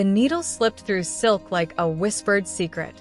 The needle slipped through silk like a whispered secret.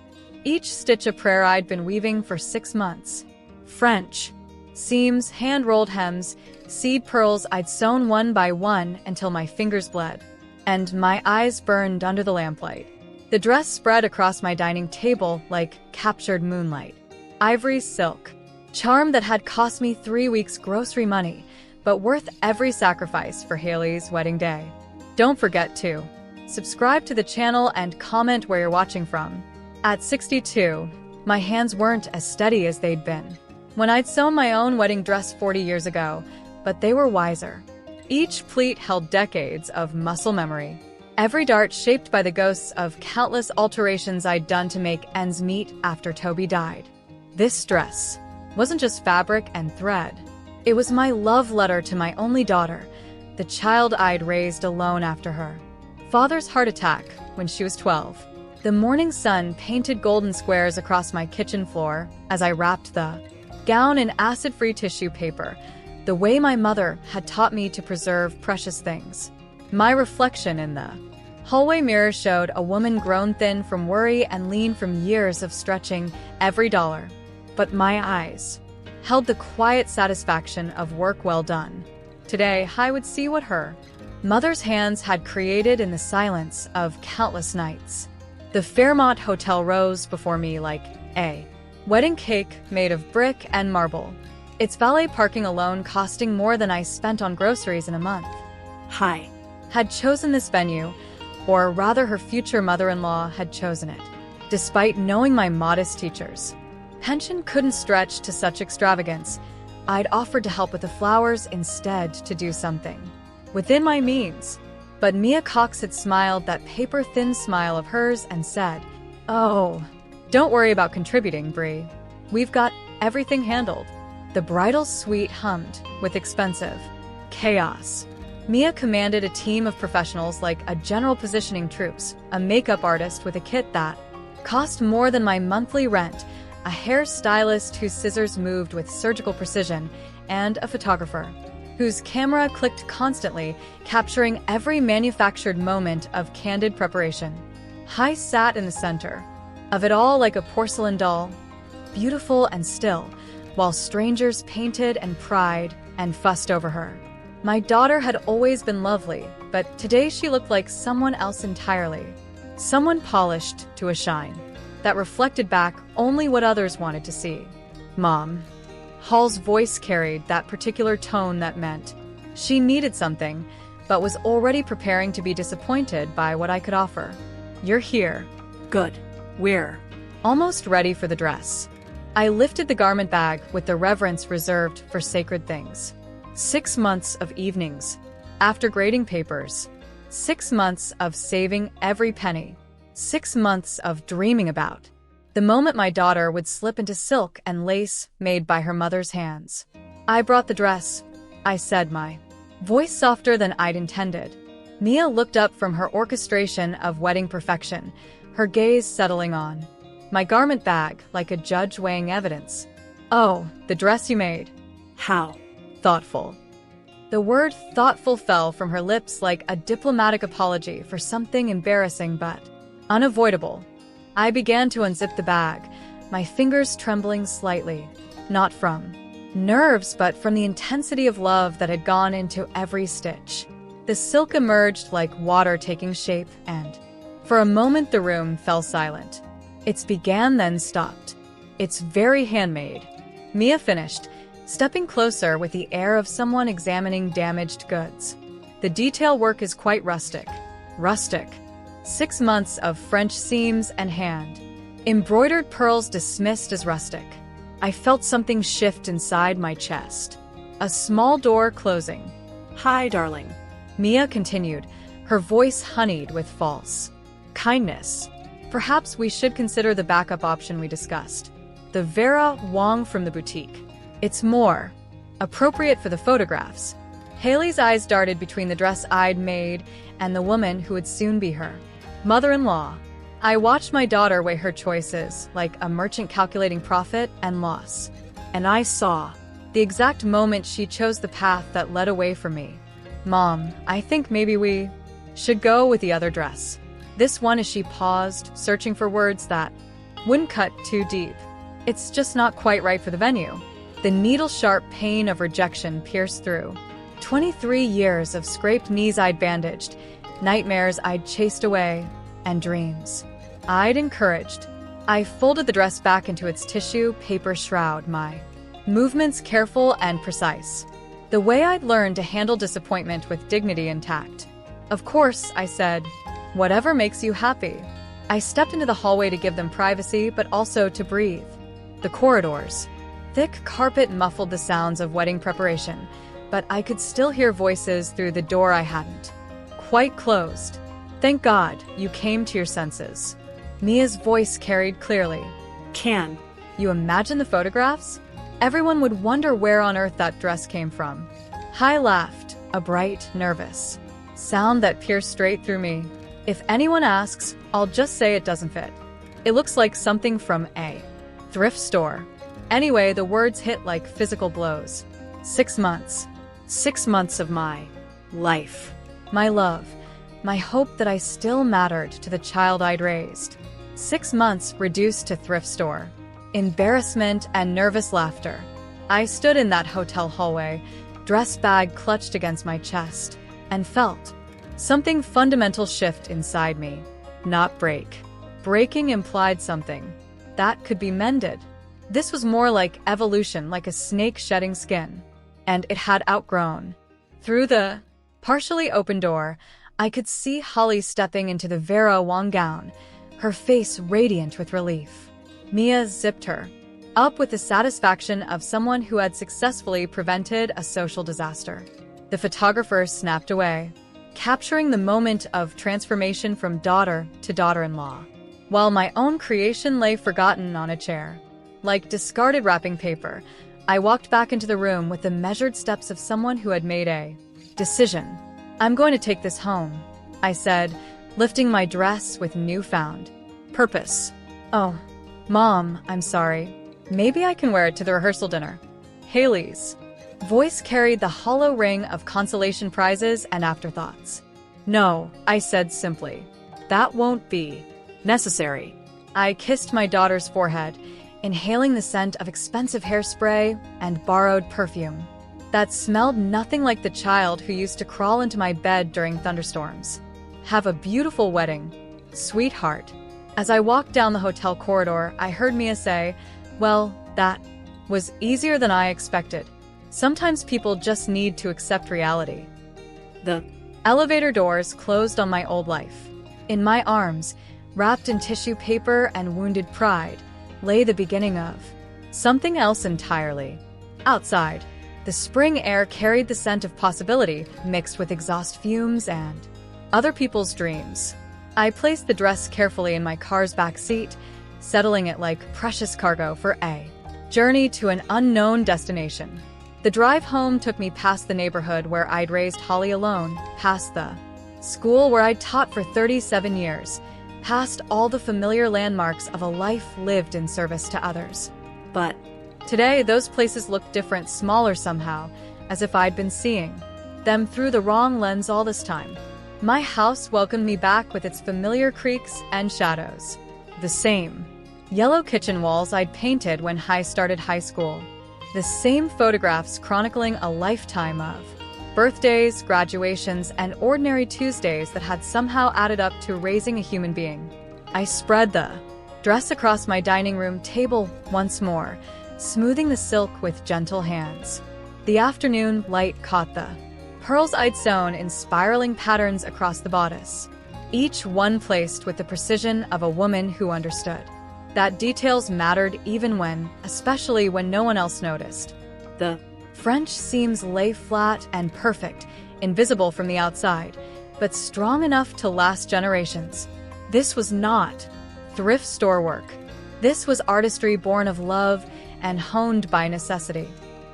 Each stitch a prayer I'd been weaving for 6 months. French. Seams, hand-rolled hems, seed pearls I'd sewn one by one until my fingers bled, and my eyes burned under the lamplight. The dress spread across my dining table like captured moonlight. Ivory silk. Charm that had cost me 3 weeks' grocery money, but worth every sacrifice for Haley's wedding day. Don't forget to subscribe to the channel and comment where you're watching from. At 62, my hands weren't as steady as they'd been when I'd sewn my own wedding dress 40 years ago, but they were wiser. Each pleat held decades of muscle memory. Every dart shaped by the ghosts of countless alterations I'd done to make ends meet after Toby died. This dress wasn't just fabric and thread. It was my love letter to my only daughter, the child I'd raised alone after her. Father's heart attack when she was 12. The morning sun painted golden squares across my kitchen floor as I wrapped the gown in acid-free tissue paper, the way my mother had taught me to preserve precious things. My reflection in the hallway mirror showed a woman grown thin from worry and lean from years of stretching every dollar. But my eyes held the quiet satisfaction of work well done. Today, I would see what her mother's hands had created in the silence of countless nights. The Fairmont Hotel rose before me like a wedding cake made of brick and marble, its valet parking alone costing more than I spent on groceries in a month. I had chosen this venue, or rather her future mother-in-law had chosen it, despite knowing my modest teacher's pension couldn't stretch to such extravagance. I'd offered to help with the flowers instead to do something within my means. But Mia Cox had smiled that paper-thin smile of hers and said, "Oh, don't worry about contributing, Brie. We've got everything handled." The bridal suite hummed with expensive chaos. Mia commanded a team of professionals like a general positioning troops, a makeup artist with a kit that cost more than my monthly rent, a hairstylist whose scissors moved with surgical precision, and a photographer whose camera clicked constantly, capturing every manufactured moment of candid preparation. I sat in the center of it all like a porcelain doll, beautiful and still, while strangers painted and pried and fussed over her. My daughter had always been lovely, but today she looked like someone else entirely. Someone polished to a shine that reflected back only what others wanted to see. "Mom." Hall's voice carried that particular tone that meant she needed something, but was already preparing to be disappointed by what I could offer. "You're here." "Good. We're almost ready for the dress." I lifted the garment bag with the reverence reserved for sacred things. 6 months of evenings, after grading papers. 6 months of saving every penny. 6 months of dreaming about the moment my daughter would slip into silk and lace made by her mother's hands. "I brought the dress," I said, my voice softer than I'd intended. Mia looked up from her orchestration of wedding perfection, her gaze settling on my garment bag like a judge weighing evidence. "Oh, the dress you made. How thoughtful." The word thoughtful fell from her lips like a diplomatic apology for something embarrassing but unavoidable. I began to unzip the bag, my fingers trembling slightly, not from nerves but from the intensity of love that had gone into every stitch. The silk emerged like water taking shape, and for a moment the room fell silent. Its began then stopped. It's very handmade. Mia finished, stepping closer with the air of someone examining damaged goods. "The detail work is quite rustic." Rustic. 6 months of French seams and hand embroidered pearls dismissed as rustic. I felt something shift inside my chest. A small door closing. "Hi, darling," Mia continued, her voice honeyed with false kindness. "Perhaps we should consider the backup option we discussed. The Vera Wang from the boutique. It's more appropriate for the photographs." Haley's eyes darted between the dress I'd made and the woman who would soon be her mother-in-law. I watched my daughter weigh her choices like a merchant calculating profit and loss. And I saw the exact moment she chose the path that led away from me. "Mom, I think maybe we should go with the other dress." This one as she paused, searching for words that wouldn't cut too deep. It's just not quite right for the venue. The needle-sharp pain of rejection pierced through. 23 years of scraped knees I'd bandaged, nightmares I'd chased away, and dreams I'd encouraged. I folded the dress back into its tissue paper shroud, my movements careful and precise. The way I'd learned to handle disappointment with dignity intact. Of course, I said, whatever makes you happy. I stepped into the hallway to give them privacy, but also to breathe. The corridors. Thick carpet muffled the sounds of wedding preparation, but I could still hear voices through the door I hadn't quite closed. Thank God you came to your senses. Mia's voice carried clearly. Can You imagine the photographs? Everyone would wonder where on earth that dress came from. I laughed, a bright, nervous sound that pierced straight through me. If anyone asks, I'll just say it doesn't fit. It looks like something from a thrift store. Anyway, the words hit like physical blows. 6 months. 6 months of my life. My love. My hope that I still mattered to the child I'd raised. 6 months reduced to thrift store. Embarrassment and nervous laughter. I stood in that hotel hallway, dress bag clutched against my chest, and felt something fundamental shift inside me. Not break. Breaking implied something that could be mended. This was more like evolution, like a snake shedding skin. And it had outgrown. Through the partially open door, I could see Holly stepping into the Vera Wang gown, her face radiant with relief. Mia zipped her up with the satisfaction of someone who had successfully prevented a social disaster. The photographer snapped away, capturing the moment of transformation from daughter to daughter-in-law, while my own creation lay forgotten on a chair. Like discarded wrapping paper, I walked back into the room with the measured steps of someone who had made a decision. I'm going to take this home, I said, lifting my dress with newfound purpose. Oh, Mom, I'm sorry. Maybe I can wear it to the rehearsal dinner. Haley's voice carried the hollow ring of consolation prizes and afterthoughts. No, I said simply. That won't be necessary. I kissed my daughter's forehead, inhaling the scent of expensive hairspray and borrowed perfume that smelled nothing like the child who used to crawl into my bed during thunderstorms. Have a beautiful wedding, sweetheart. As I walked down the hotel corridor, I heard Mia say, well, that was easier than I expected. Sometimes people just need to accept reality. The elevator doors closed on my old life. In my arms, wrapped in tissue paper and wounded pride, lay the beginning of something else entirely. Outside, the spring air carried the scent of possibility mixed with exhaust fumes and other people's dreams. I placed the dress carefully in my car's back seat, settling it like precious cargo for a journey to an unknown destination. The drive home took me past the neighborhood where I'd raised Holly alone, past the school where I'd taught for 37 years, past all the familiar landmarks of a life lived in service to others. But today, those places looked different, smaller somehow, as if I'd been seeing them through the wrong lens all this time. My house welcomed me back with its familiar creaks and shadows. The same yellow kitchen walls I'd painted when I started high school. The same photographs chronicling a lifetime of birthdays, graduations, and ordinary Tuesdays that had somehow added up to raising a human being. I spread the dress across my dining room table once more, smoothing the silk with gentle hands. The afternoon light caught the pearls I'd sewn in spiraling patterns across the bodice, each one placed with the precision of a woman who understood that details mattered even when, especially when no one else noticed. The French seams lay flat and perfect, invisible from the outside, but strong enough to last generations. This was not thrift store work. This was artistry born of love and honed by necessity.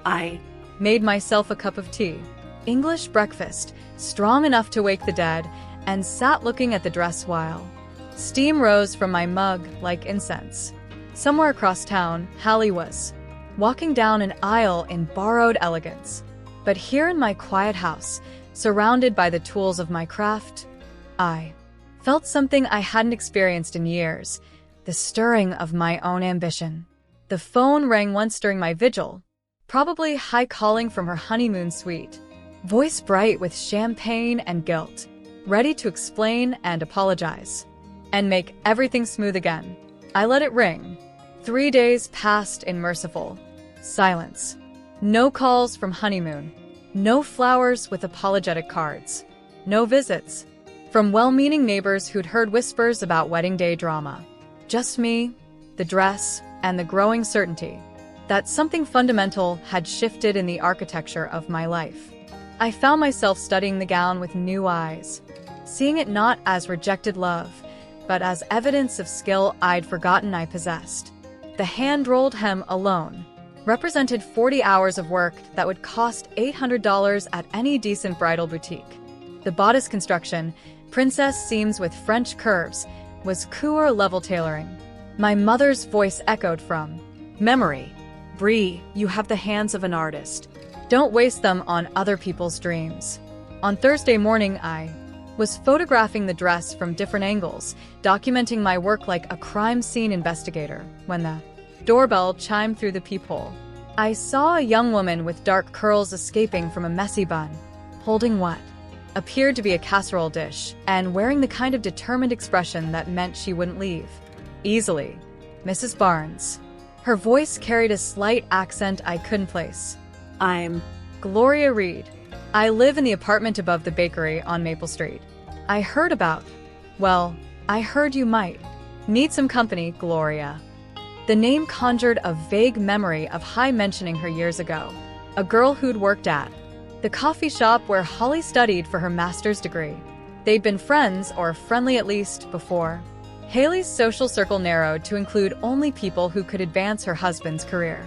I made myself a cup of tea, English breakfast, strong enough to wake the dead, and sat looking at the dress while steam rose from my mug like incense. Somewhere across town, Hallie was walking down an aisle in borrowed elegance. But here in my quiet house, surrounded by the tools of my craft, I Felt something I hadn't experienced in years, the stirring of my own ambition. The phone rang once during my vigil, probably Hai calling from her honeymoon suite, voice bright with champagne and guilt, ready to explain and apologize, and make everything smooth again. I let it ring. 3 days passed in merciful silence. No calls from honeymoon. No flowers with apologetic cards. No visits from well-meaning neighbors who'd heard whispers about wedding day drama. Just me, the dress, and the growing certainty that something fundamental had shifted in the architecture of my life. I found myself studying the gown with new eyes, seeing it not as rejected love, but as evidence of skill I'd forgotten I possessed. The hand-rolled hem alone represented 40 hours of work that would cost $800 at any decent bridal boutique. The bodice construction, princess seams with French curves, was cour-level tailoring. My mother's voice echoed from memory. Brie, you have the hands of an artist. Don't waste them on other people's dreams. On Thursday morning, I was photographing the dress from different angles, documenting my work like a crime scene investigator, when the doorbell chimed through the peephole. I saw a young woman with dark curls escaping from a messy bun, holding what appeared to be a casserole dish, and wearing the kind of determined expression that meant she wouldn't leave easily. Mrs. Barnes. Her voice carried a slight accent I couldn't place. I'm Gloria Reed. I live in the apartment above the bakery on Maple Street. I heard you might need some company, Gloria. The name conjured a vague memory of Hai mentioning her years ago, a girl who'd worked at the coffee shop where Holly studied for her master's degree. They'd been friends, or friendly at least, before. Haley's social circle narrowed to include only people who could advance her husband's career.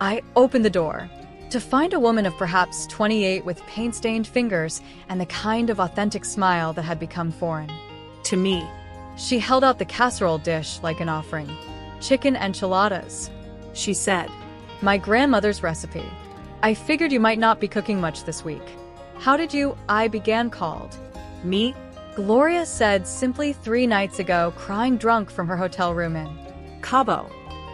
I opened the door to find a woman of perhaps 28 with paint-stained fingers and the kind of authentic smile that had become foreign to me. She held out the casserole dish like an offering. Chicken enchiladas, she said. My grandmother's recipe. I figured you might not be cooking much this week. How did you? I began called. Me? Gloria said simply 3 nights ago, crying drunk from her hotel room in Cabo.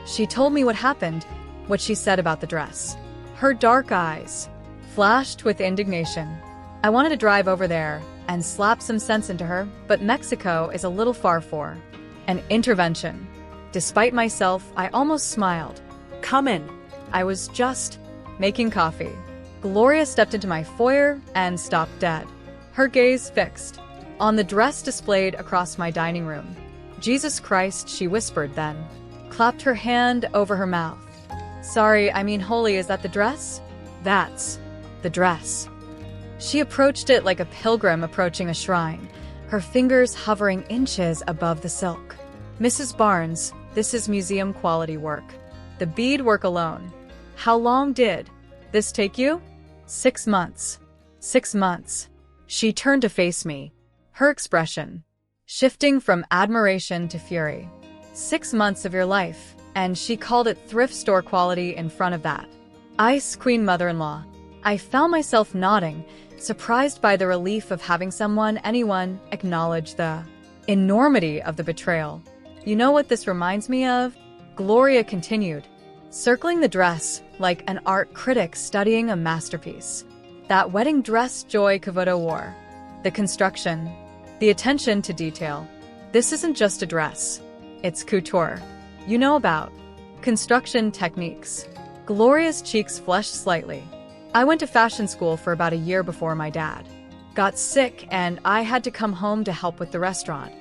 She told me what happened, what she said about the dress. Her dark eyes flashed with indignation. I wanted to drive over there and slap some sense into her, but Mexico is a little far for an intervention. Despite myself, I almost smiled. Come in. I was just making coffee. Gloria stepped into my foyer and stopped dead, her gaze fixed on the dress displayed across my dining room. Jesus Christ, she whispered then, clapped her hand over her mouth. Sorry, I mean holy, is that the dress? That's the dress. She approached it like a pilgrim approaching a shrine, her fingers hovering inches above the silk. Mrs. Barnes, this is museum quality work. The beadwork alone. How long did this take you? 6 months. 6 months. She turned to face me, her expression shifting from admiration to fury. 6 months of your life, and she called it thrift store quality in front of that. Ice Queen mother-in-law. I found myself nodding, surprised by the relief of having anyone, acknowledge the enormity of the betrayal. You know what this reminds me of? Gloria continued, circling the dress like an art critic studying a masterpiece. That wedding dress Joy Cavuto wore. The construction. The attention to detail. This isn't just a dress. It's couture. You know about construction techniques. Gloria's cheeks flushed slightly. I went to fashion school for about a year before my dad got sick and I had to come home to help with the restaurant.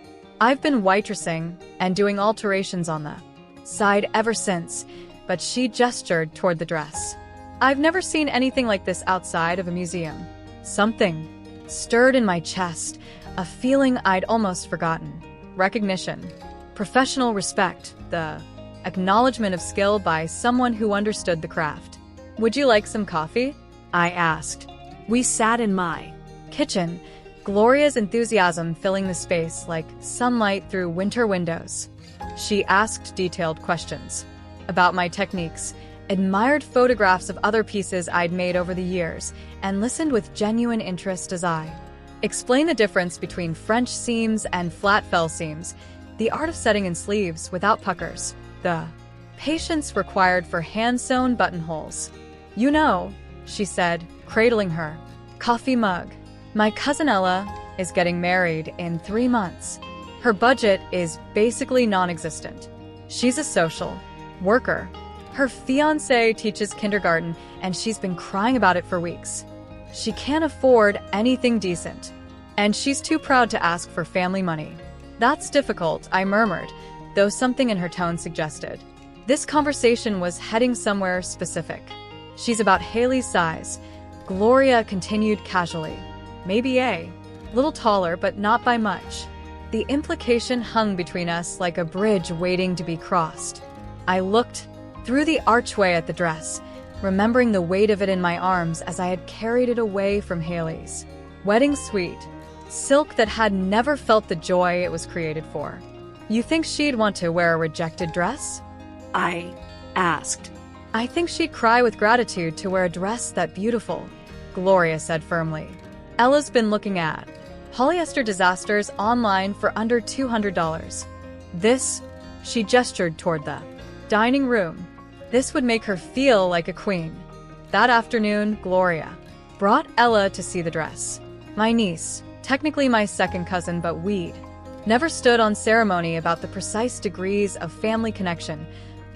I've been waitressing and doing alterations on the side ever since, but she gestured toward the dress. I've never seen anything like this outside of a museum. Something stirred in my chest, a feeling I'd almost forgotten. Recognition. Professional respect. The acknowledgement of skill by someone who understood the craft. Would you like some coffee? I asked. We sat in my kitchen, Gloria's enthusiasm filling the space like sunlight through winter windows. She asked detailed questions about my techniques, admired photographs of other pieces I'd made over the years, and listened with genuine interest as I Explain the difference between French seams and flat fell seams, the art of setting in sleeves without puckers, the patience required for hand-sewn buttonholes. You know, she said, cradling her coffee mug. My cousin Ella is getting married in 3 months. Her budget is basically non-existent. She's a social worker. Her fiancé teaches kindergarten, and she's been crying about it for weeks. She can't afford anything decent, and she's too proud to ask for family money. That's difficult, I murmured, though something in her tone suggested this conversation was heading somewhere specific. She's about Haley's size, Gloria continued casually. Maybe a little taller, but not by much. The implication hung between us like a bridge waiting to be crossed. I looked through the archway at the dress, remembering the weight of it in my arms as I had carried it away from Haley's wedding suite. Silk that had never felt the joy it was created for. You think she'd want to wear a rejected dress? I asked. I think she'd cry with gratitude to wear a dress that beautiful, Gloria said firmly. Ella's been looking at polyester disasters online for under $200. This, she gestured toward the dining room. This would make her feel like a queen. That afternoon, Gloria brought Ella to see the dress. My niece, technically my second cousin, but we'd never stood on ceremony about the precise degrees of family connection,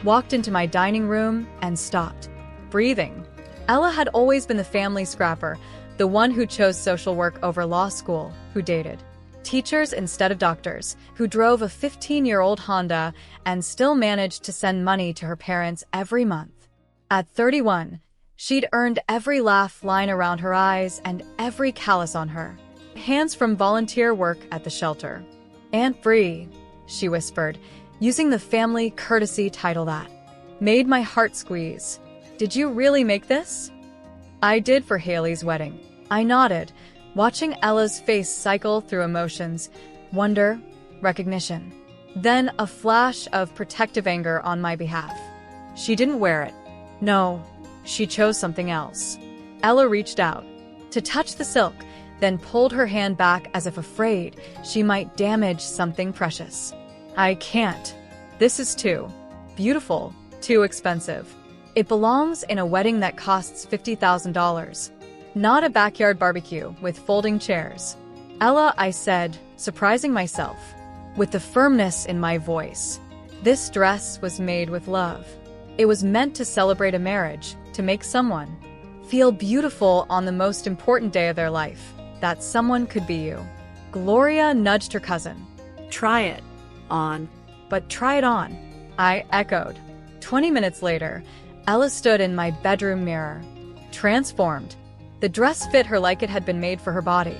walked into my dining room and stopped breathing. Ella had always been the family scrapper, the one who chose social work over law school, who dated teachers instead of doctors, who drove a 15-year-old Honda and still managed to send money to her parents every month. At 31, she'd earned every laugh line around her eyes and every callus on her hands from volunteer work at the shelter. Aunt Bree, she whispered, using the family courtesy title that made my heart squeeze. Did you really make this? I did for Haley's wedding. I nodded, watching Ella's face cycle through emotions, wonder, recognition. Then a flash of protective anger on my behalf. She didn't wear it. No, she chose something else. Ella reached out to touch the silk, then pulled her hand back as if afraid she might damage something precious. I can't. This is too beautiful, too expensive. It belongs in a wedding that costs $50,000. Not a backyard barbecue with folding chairs. Ella, I said, surprising myself, with the firmness in my voice. This dress was made with love. It was meant to celebrate a marriage, to make someone feel beautiful on the most important day of their life. That someone could be you. Gloria nudged her cousin. Try it on. But try it on, I echoed. 20 minutes later, Ella stood in my bedroom mirror, transformed. The dress fit her like it had been made for her body,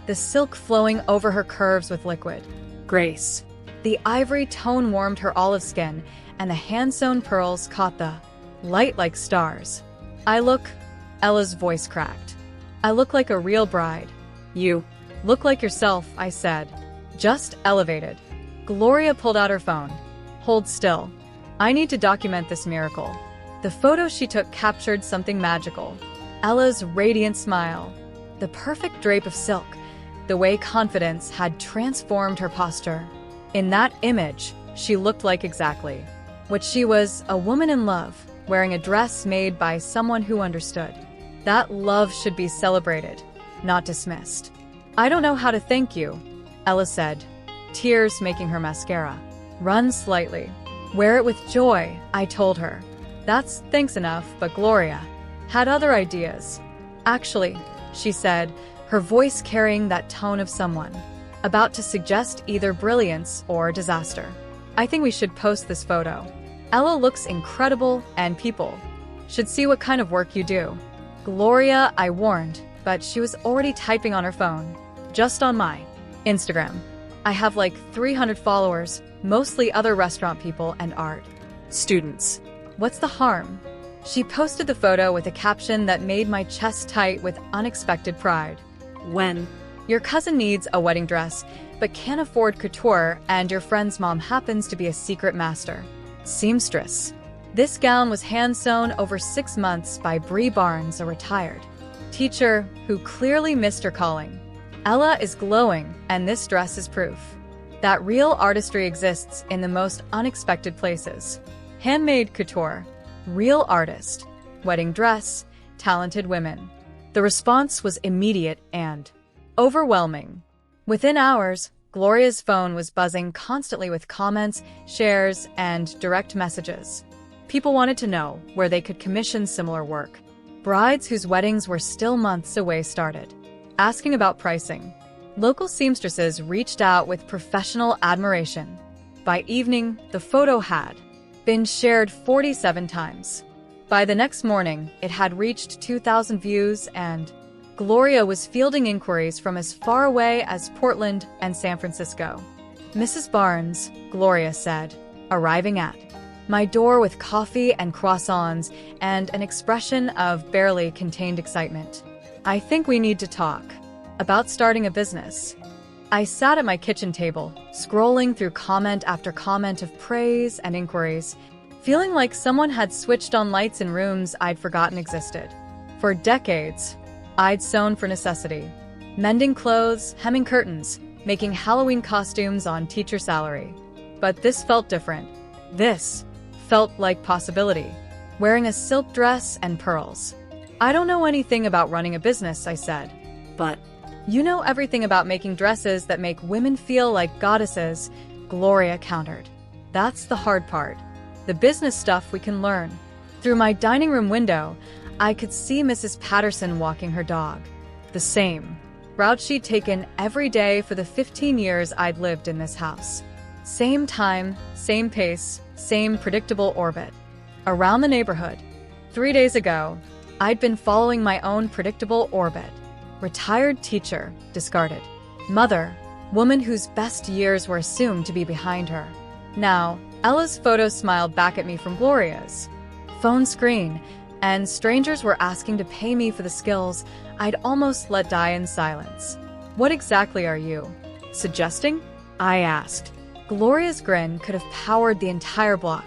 the silk flowing over her curves with liquid grace. The ivory tone warmed her olive skin, and the hand-sewn pearls caught the light like stars. I look, Ella's voice cracked. I look like a real bride. You look like yourself, I said, just elevated. Gloria pulled out her phone. Hold still. I need to document this miracle. The photo she took captured something magical. Ella's radiant smile, the perfect drape of silk, the way confidence had transformed her posture. In that image, she looked like exactly what she was, a woman in love, wearing a dress made by someone who understood. That love should be celebrated, not dismissed. I don't know how to thank you, Ella said, tears making her mascara run slightly. Wear it with joy, I told her. That's thanks enough, but Gloria had other ideas. Actually, she said, her voice carrying that tone of someone about to suggest either brilliance or disaster. I think we should post this photo. Ella looks incredible, and people should see what kind of work you do. Gloria, I warned, but she was already typing on her phone. Just on my Instagram. I have like 300 followers, mostly other restaurant people and art students. What's the harm? She posted the photo with a caption that made my chest tight with unexpected pride. When your cousin needs a wedding dress, but can't afford couture, and your friend's mom happens to be a secret master seamstress. This gown was hand-sewn over 6 months by Bree Barnes, a retired teacher who clearly missed her calling. Ella is glowing, and this dress is proof that real artistry exists in the most unexpected places. Handmade couture, real artist, wedding dress, talented women. The response was immediate and overwhelming. Within hours, Gloria's phone was buzzing constantly with comments, shares, and direct messages. People wanted to know where they could commission similar work. Brides whose weddings were still months away started asking about pricing. Local seamstresses reached out with professional admiration. By evening, the photo had been shared 47 times. By the next morning, it had reached 2,000 views, and Gloria was fielding inquiries from as far away as Portland and San Francisco. "Mrs. Barnes," Gloria said, arriving at my door with coffee and croissants and an expression of barely contained excitement. "I think we need to talk about starting a business." I sat at my kitchen table, scrolling through comment after comment of praise and inquiries, feeling like someone had switched on lights in rooms I'd forgotten existed. For decades, I'd sewn for necessity, mending clothes, hemming curtains, making Halloween costumes on teacher salary. But this felt different. This felt like possibility. Wearing a silk dress and pearls. "I don't know anything about running a business," I said. "But you know everything about making dresses that make women feel like goddesses," Gloria countered. "That's the hard part. The business stuff we can learn." Through my dining room window, I could see Mrs. Patterson walking her dog. The same route she'd taken every day for the 15 years I'd lived in this house. Same time, same pace, same predictable orbit. Around the neighborhood. 3 days ago, I'd been following my own predictable orbit. Retired teacher, discarded. Mother, woman whose best years were assumed to be behind her. Now, Ella's photo smiled back at me from Gloria's phone screen, and strangers were asking to pay me for the skills I'd almost let die in silence. "What exactly are you suggesting?" I asked. Gloria's grin could have powered the entire block.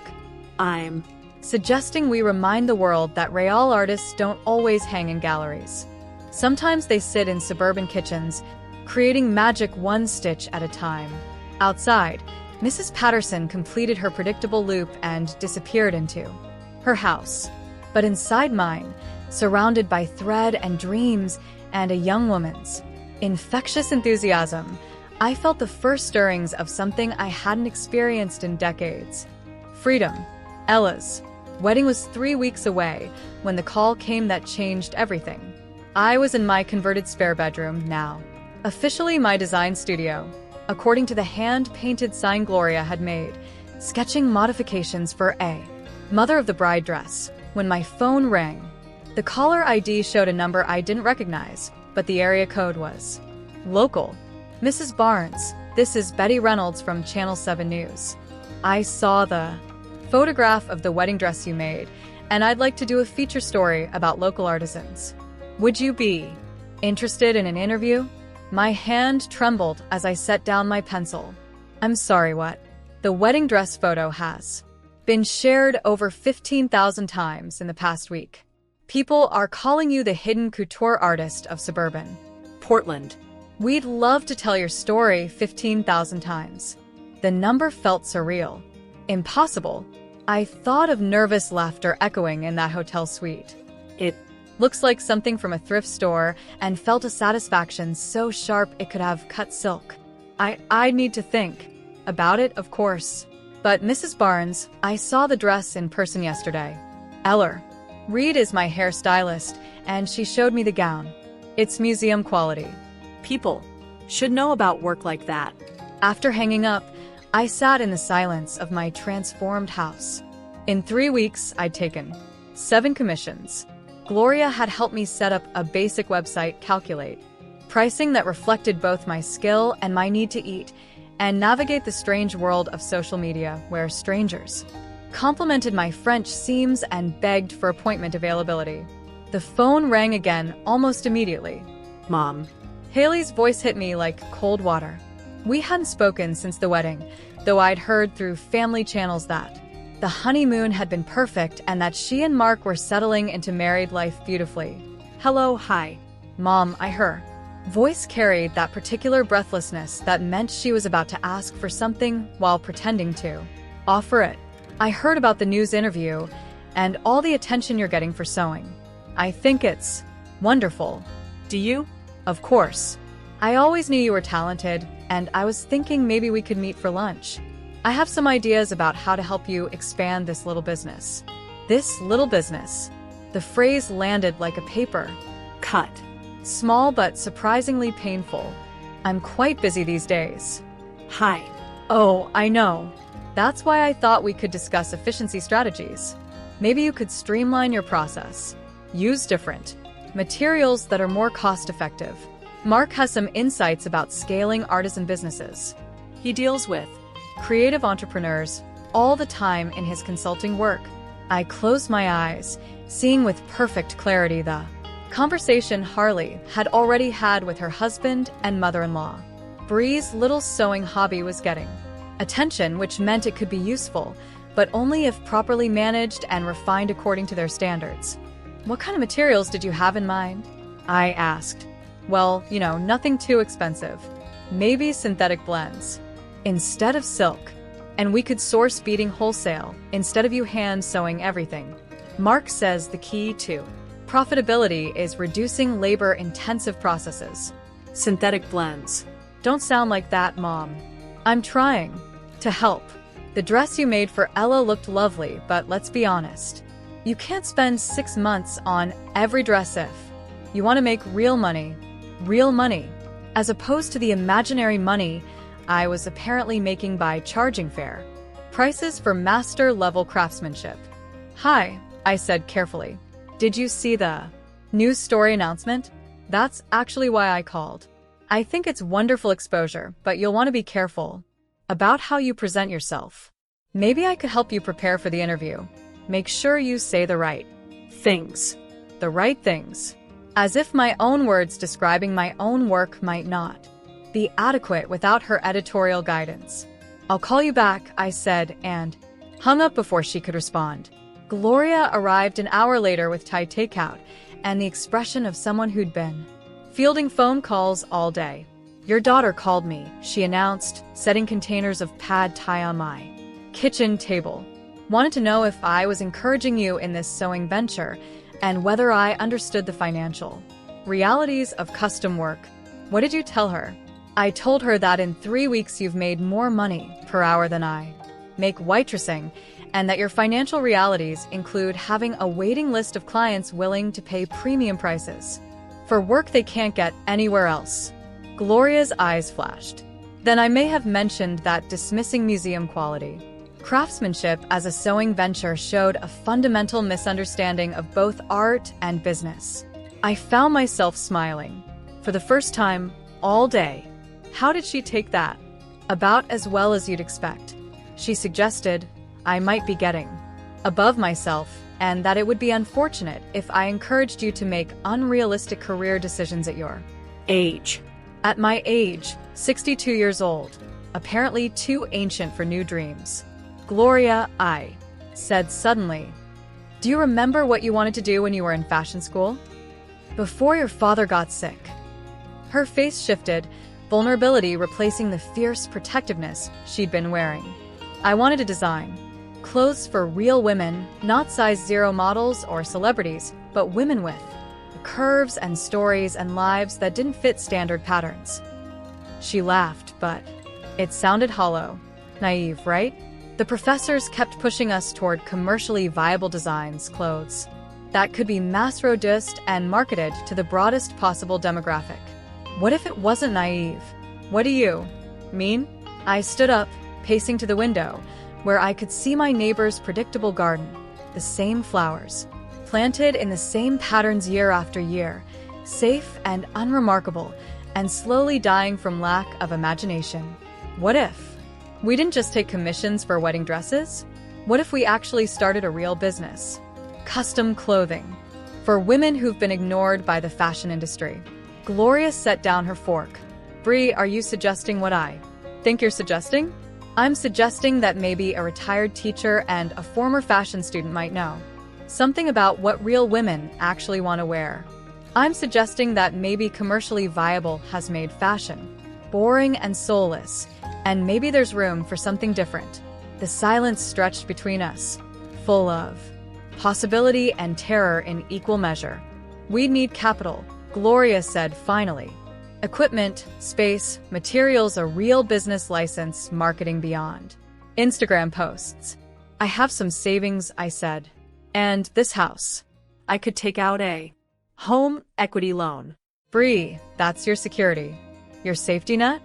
"I'm suggesting we remind the world that real artists don't always hang in galleries. Sometimes they sit in suburban kitchens, creating magic one stitch at a time." Outside, Mrs. Patterson completed her predictable loop and disappeared into her house. But inside mine, surrounded by thread and dreams and a young woman's infectious enthusiasm, I felt the first stirrings of something I hadn't experienced in decades. Freedom. Ella's wedding was 3 weeks away when the call came that changed everything. I was in my converted spare bedroom now, officially my design studio, according to the hand-painted sign Gloria had made, sketching modifications for a mother of the bride dress, when my phone rang. The caller ID showed a number I didn't recognize, but the area code was local. "Mrs. Barnes, this is Betty Reynolds from Channel 7 News. I saw the photograph of the wedding dress you made, and I'd like to do a feature story about local artisans. Would you be interested in an interview?" My hand trembled as I set down my pencil. "I'm sorry, what?" The wedding dress photo has been shared over 15,000 times in the past week. People are calling you the hidden couture artist of suburban Portland. We'd love to tell your story 15,000 times. The number felt surreal. Impossible. I thought of nervous laughter echoing in that hotel suite. It looks like something from a thrift store, and felt a satisfaction so sharp it could have cut silk. I need to think about it, of course. But Mrs. Barnes, I saw the dress in person yesterday. Eller Reed is my hairstylist, and she showed me the gown. It's museum quality. People should know about work like that. After hanging up, I sat in the silence of my transformed house. In 3 weeks, I'd taken 7 commissions. Gloria had helped me set up a basic website, calculate pricing that reflected both my skill and my need to eat, and navigate the strange world of social media where strangers complimented my French seams and begged for appointment availability. The phone rang again almost immediately. "Mom." Haley's voice hit me like cold water. We hadn't spoken since the wedding, though I'd heard through family channels that the honeymoon had been perfect and that she and Mark were settling into married life beautifully. "Hello, hi." "Mom, I heard Voice carried that particular breathlessness that meant she was about to ask for something while pretending to offer it. I heard about the news interview and all the attention you're getting for sewing. I think it's wonderful. Do you? Of course. I always knew you were talented, and I was thinking maybe we could meet for lunch. I have some ideas about how to help you expand this little business. This little business. The phrase landed like a paper Cut. small but surprisingly painful. I'm quite busy these days. Hi. Oh, I know. That's why I thought we could discuss efficiency strategies. Maybe you could streamline your process. Use different materials that are more cost-effective. Mark has some insights about scaling artisan businesses. He deals with Creative entrepreneurs all the time in his consulting work. I closed my eyes, seeing with perfect clarity the conversation Harley had already had with her husband and mother-in-law. Bree's little sewing hobby was getting attention, which meant it could be useful, but only if properly managed and refined according to their standards. What kind of materials did you have in mind? I asked. Well, nothing too expensive. Maybe synthetic blends instead of silk. And we could source beading wholesale instead of you hand sewing everything. Mark says the key to profitability is reducing labor-intensive processes. synthetic blends. Don't sound like that, Mom. I'm trying to help. The dress you made for Ella looked lovely, but let's be honest. You can't spend 6 months on every dress if you want to make real money, as opposed to the imaginary money I was apparently making by charging fair prices for master-level craftsmanship. Hi, I said carefully. Did you see the news story announcement? That's actually why I called. I think it's wonderful exposure, but you'll want to be careful about how you present yourself. Maybe I could help you prepare for the interview. Make sure you say the right Things. the right things. As if my own words describing my own work might not be adequate without her editorial guidance. I'll call you back, I said, and hung up before she could respond. Gloria arrived an hour later with Thai takeout and the expression of someone who'd been fielding phone calls all day. Your daughter called me, she announced, setting containers of pad Thai on my kitchen table. Wanted to know if I was encouraging you in this sewing venture and whether I understood the financial realities of custom work. What did you tell her? I told her that in 3 weeks you've made more money per hour than I make waitressing, and that your financial realities include having a waiting list of clients willing to pay premium prices for work they can't get anywhere else. Gloria's eyes flashed. Then I may have mentioned that dismissing museum quality craftsmanship as a sewing venture showed a fundamental misunderstanding of both art and business. I found myself smiling. For the first time all day. How did she take that? About as well as you'd expect. She suggested I might be getting above myself and that it would be unfortunate if I encouraged you to make unrealistic career decisions at your Age. At my age, 62 years old, apparently too ancient for new dreams. Gloria, I said suddenly. Do you remember what you wanted to do when you were in fashion school? Before your father got sick. Her face shifted, vulnerability replacing the fierce protectiveness she'd been wearing. I wanted to design clothes for real women, not size 0 models or celebrities, but women with curves and stories and lives that didn't fit standard patterns. She laughed, but it sounded hollow. Naive, right? The professors kept pushing us toward commercially viable designs, clothes that could be mass-produced and marketed to the broadest possible demographic. What if it wasn't naive? What do you mean? I stood up, pacing to the window, where I could see my neighbor's predictable garden, the same flowers, planted in the same patterns year after year, safe and unremarkable, and slowly dying from lack of imagination. What if we didn't just take commissions for wedding dresses? What if we actually started a real business? Custom clothing for women who've been ignored by the fashion industry. Gloria set down her fork. Bree, are you suggesting what I think you're suggesting? I'm suggesting that maybe a retired teacher and a former fashion student might know something about what real women actually want to wear. I'm suggesting that maybe commercially viable has made fashion boring and soulless, and maybe there's room for something different. The silence stretched between us, full of possibility and terror in equal measure. We'd need capital, Gloria said finally. Equipment, space, materials, a real business license, marketing beyond. Instagram posts. I have some savings, I said. And this house. I could take out a home equity loan. Bree, that's your security. Your safety net?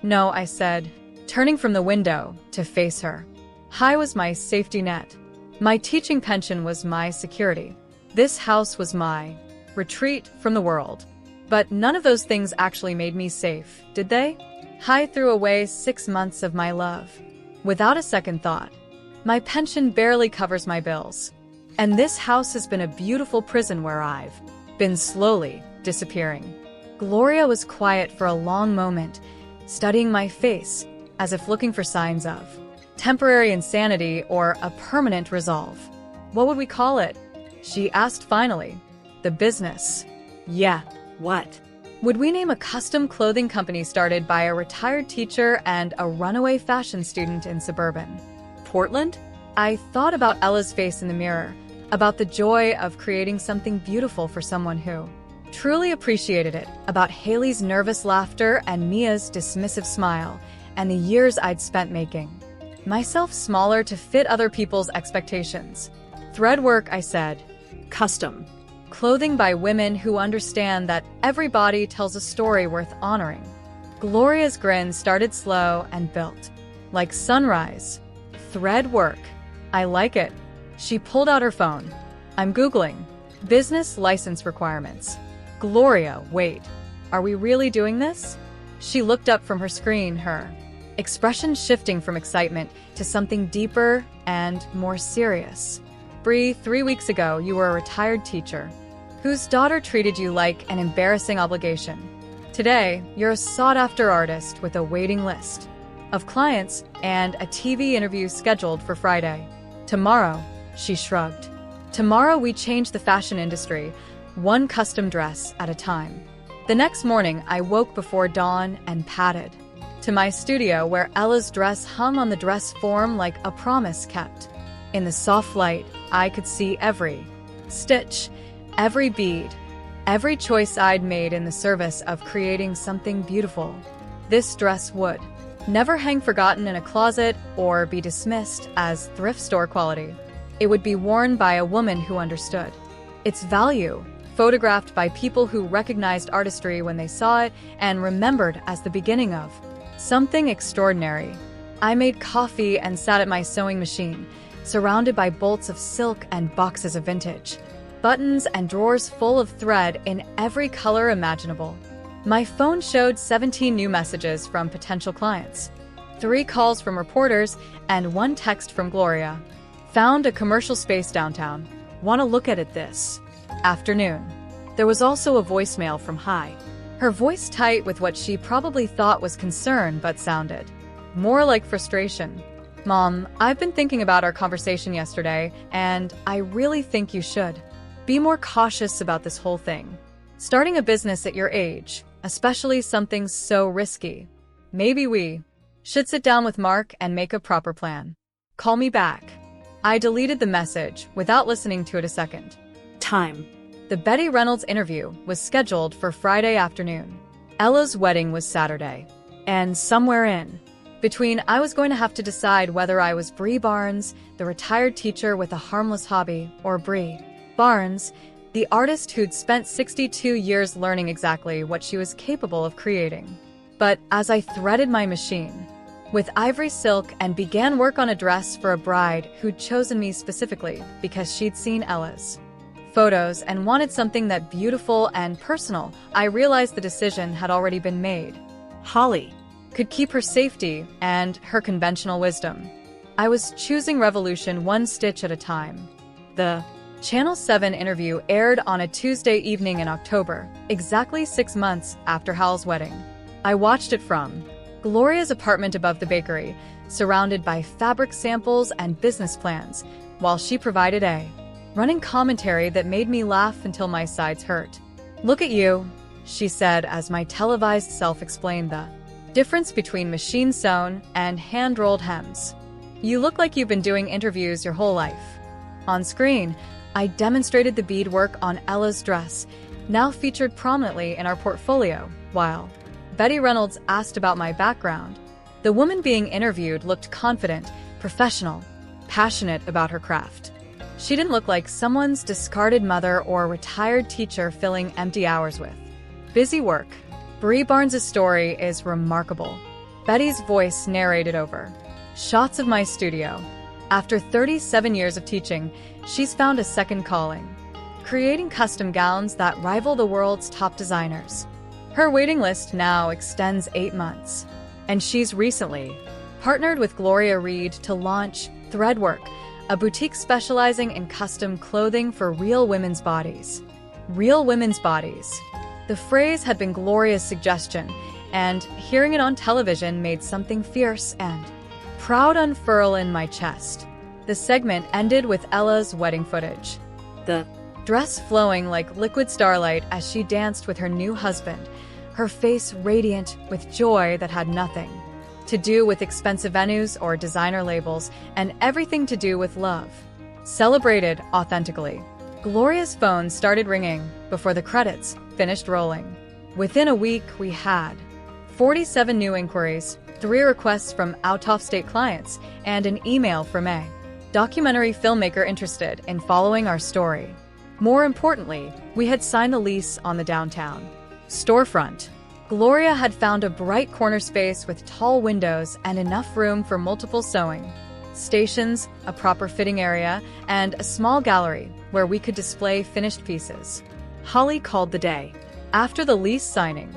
No, I said, turning from the window to face her. Hi was my safety net. My teaching pension was my security. This house was my retreat from the world. But none of those things actually made me safe, did they? Hi threw away 6 months of my love. Without a second thought. My pension barely covers my bills. And this house has been a beautiful prison where I've been slowly disappearing. Gloria was quiet for a long moment, studying my face, as if looking for signs of temporary insanity or a permanent resolve. What would we call it? She asked finally. The business. Yeah, what? Would we name a custom clothing company started by a retired teacher and a runaway fashion student in suburban Portland? I thought about Ella's face in the mirror, about the joy of creating something beautiful for someone who truly appreciated it, about Haley's nervous laughter and Mia's dismissive smile, and the years I'd spent making myself smaller to fit other people's expectations. Threadwork, I said. Custom. Clothing by women who understand that every body tells a story worth honoring. Gloria's grin started slow and built. Like sunrise. Threadwork. I like it. She pulled out her phone. I'm Googling. Business license requirements. Gloria, wait. Are we really doing this? She looked up from her screen, her expression shifting from excitement to something deeper and more serious. Bree, 3 weeks ago, you were a retired teacher whose daughter treated you like an embarrassing obligation. Today, you're a sought-after artist with a waiting list of clients and a TV interview scheduled for Friday. Tomorrow, she shrugged. Tomorrow we change the fashion industry, one custom dress at a time. The next morning, I woke before dawn and padded to my studio where Ella's dress hung on the dress form like a promise kept. In the soft light, I could see every stitch, every bead, every choice I'd made in the service of creating something beautiful. This dress would never hang forgotten in a closet or be dismissed as thrift store quality. It would be worn by a woman who understood its value, photographed by people who recognized artistry when they saw it and remembered as the beginning of something extraordinary. I made coffee and sat at my sewing machine, surrounded by bolts of silk and boxes of vintage, buttons and drawers full of thread in every color imaginable. My phone showed 17 new messages from potential clients, 3 calls from reporters, and 1 text from Gloria. Found a commercial space downtown. Want to look at it this afternoon. There was also a voicemail from Hi. Her voice tight with what she probably thought was concern but sounded more like frustration. Mom, I've been thinking about our conversation yesterday, and I really think you should be more cautious about this whole thing. Starting a business at your age, especially something so risky. Maybe we should sit down with Mark and make a proper plan. Call me back. I deleted the message without listening to it a second. Time. The Betty Reynolds interview was scheduled for Friday afternoon. Ella's wedding was Saturday. And somewhere in between, I was going to have to decide whether I was Bree Barnes, the retired teacher with a harmless hobby, or Bree Barnes, the artist who'd spent 62 years learning exactly what she was capable of creating. But as I threaded my machine with ivory silk and began work on a dress for a bride who'd chosen me specifically because she'd seen Ella's photos and wanted something that beautiful and personal, I realized the decision had already been made. Holly could keep her safety and her conventional wisdom. I was choosing revolution one stitch at a time. The Channel 7 interview aired on a Tuesday evening in October, exactly 6 months after Hal's wedding. I watched it from Gloria's apartment above the bakery, surrounded by fabric samples and business plans, while she provided a running commentary that made me laugh until my sides hurt. Look at you, she said as my televised self explained the difference between machine-sewn and hand-rolled hems. You look like you've been doing interviews your whole life. On screen, I demonstrated the beadwork on Ella's dress, now featured prominently in our portfolio, while Betty Reynolds asked about my background. The woman being interviewed looked confident, professional, passionate about her craft. She didn't look like someone's discarded mother or retired teacher filling empty hours with busy work. Brie Barnes' story is remarkable. Betty's voice narrated over shots of my studio. After 37 years of teaching, she's found a second calling, creating custom gowns that rival the world's top designers. Her waiting list now extends 8 months, and she's recently partnered with Gloria Reed to launch Threadwork, a boutique specializing in custom clothing for real women's bodies. Real women's bodies. The phrase had been Gloria's suggestion, and hearing it on television made something fierce and proud unfurl in my chest. The segment ended with Ella's wedding footage. The dress flowing like liquid starlight as she danced with her new husband, her face radiant with joy that had nothing to do with expensive venues or designer labels, and everything to do with love. Celebrated authentically. Gloria's phone started ringing before the credits finished rolling. Within a week, we had 47 new inquiries, 3 requests from out-of-state clients, and an email from a documentary filmmaker interested in following our story. More importantly, we had signed the lease on the downtown storefront. Gloria had found a bright corner space with tall windows and enough room for multiple sewing stations, a proper fitting area, and a small gallery where we could display finished pieces. Holly called the day After the lease signing,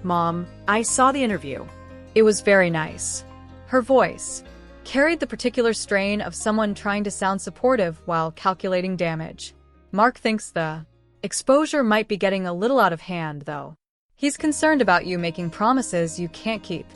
Mom, I saw the interview. it was very nice. Her voice carried the particular strain of someone trying to sound supportive while calculating damage. Mark thinks the exposure might be getting a little out of hand, though. He's concerned about you making promises you can't keep.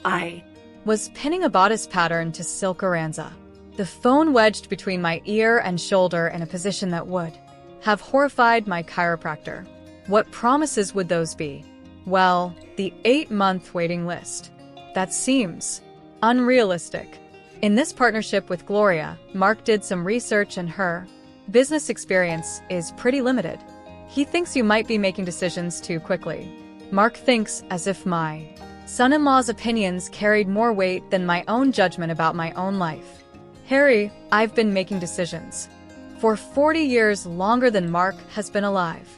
I Was pinning a bodice pattern to silk organza. The phone wedged between my ear and shoulder in a position that would have horrified my chiropractor. What promises would those be? Well, the 8-month waiting list. That seems unrealistic. In this partnership with Gloria, Mark did some research and her business experience is pretty limited. He thinks you might be making decisions too quickly. Mark thinks as if my son-in-law's opinions carried more weight than my own judgment about my own life. Harry, I've been making decisions for 40 years longer than Mark has been alive.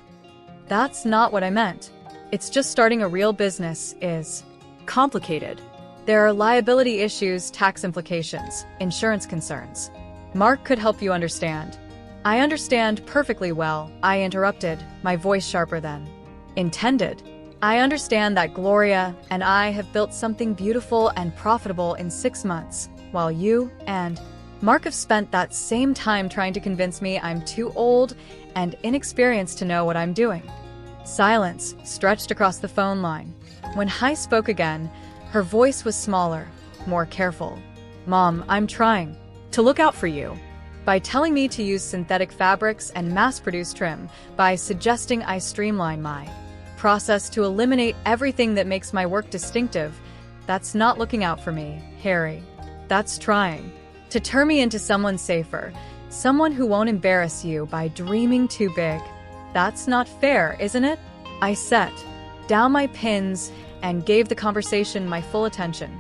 That's not what I meant. It's just starting a real business is complicated. There are liability issues, tax implications, insurance concerns. Mark could help you understand. I understand perfectly well, I interrupted, my voice sharper than intended. I understand that Gloria and I have built something beautiful and profitable in 6 months, while you and Mark have spent that same time trying to convince me I'm too old and inexperienced to know what I'm doing. Silence stretched across the phone line. When Hai spoke again, her voice was smaller, more careful. Mom, I'm trying To look out for you. by telling me to use synthetic fabrics and mass-produce trim, by suggesting I streamline my process to eliminate everything that makes my work distinctive. That's not looking out for me, Harry. That's trying to turn me into someone safer, someone who won't embarrass you by dreaming too big. That's not fair, isn't it? I set down my pins and gave the conversation my full attention.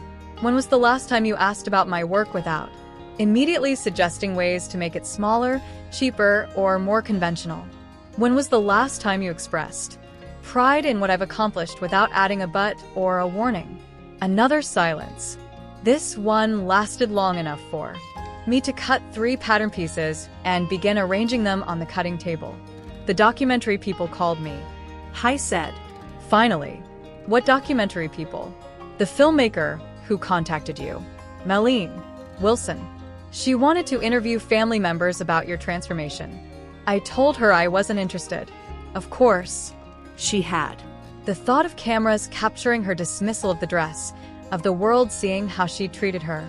When was the last time you asked about my work without immediately suggesting ways to make it smaller, cheaper, or more conventional? When was the last time you expressed pride in what I've accomplished without adding a but or a warning? Another silence. This one lasted long enough for me to cut 3 pattern pieces and begin arranging them on the cutting table. The documentary people called me. Hai said, Finally. What documentary people? The filmmaker who contacted you. Melene Wilson. She wanted to interview family members about your transformation. I told her I wasn't interested. Of course. she had. The thought of cameras capturing her dismissal of the dress, of the world seeing how she treated her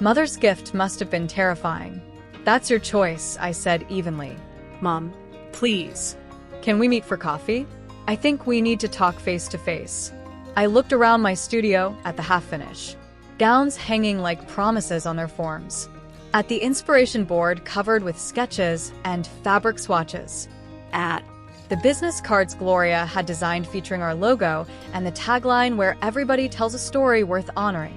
mother's gift must have been terrifying. That's your choice, I said evenly. Mom, please. Can we meet for coffee? I think we need to talk face to face. I looked around my studio at the half-finish. Gowns hanging like promises on their forms. At the inspiration board covered with sketches and fabric swatches. At The business cards Gloria had designed featuring our logo and the tagline where everybody tells a story worth honoring.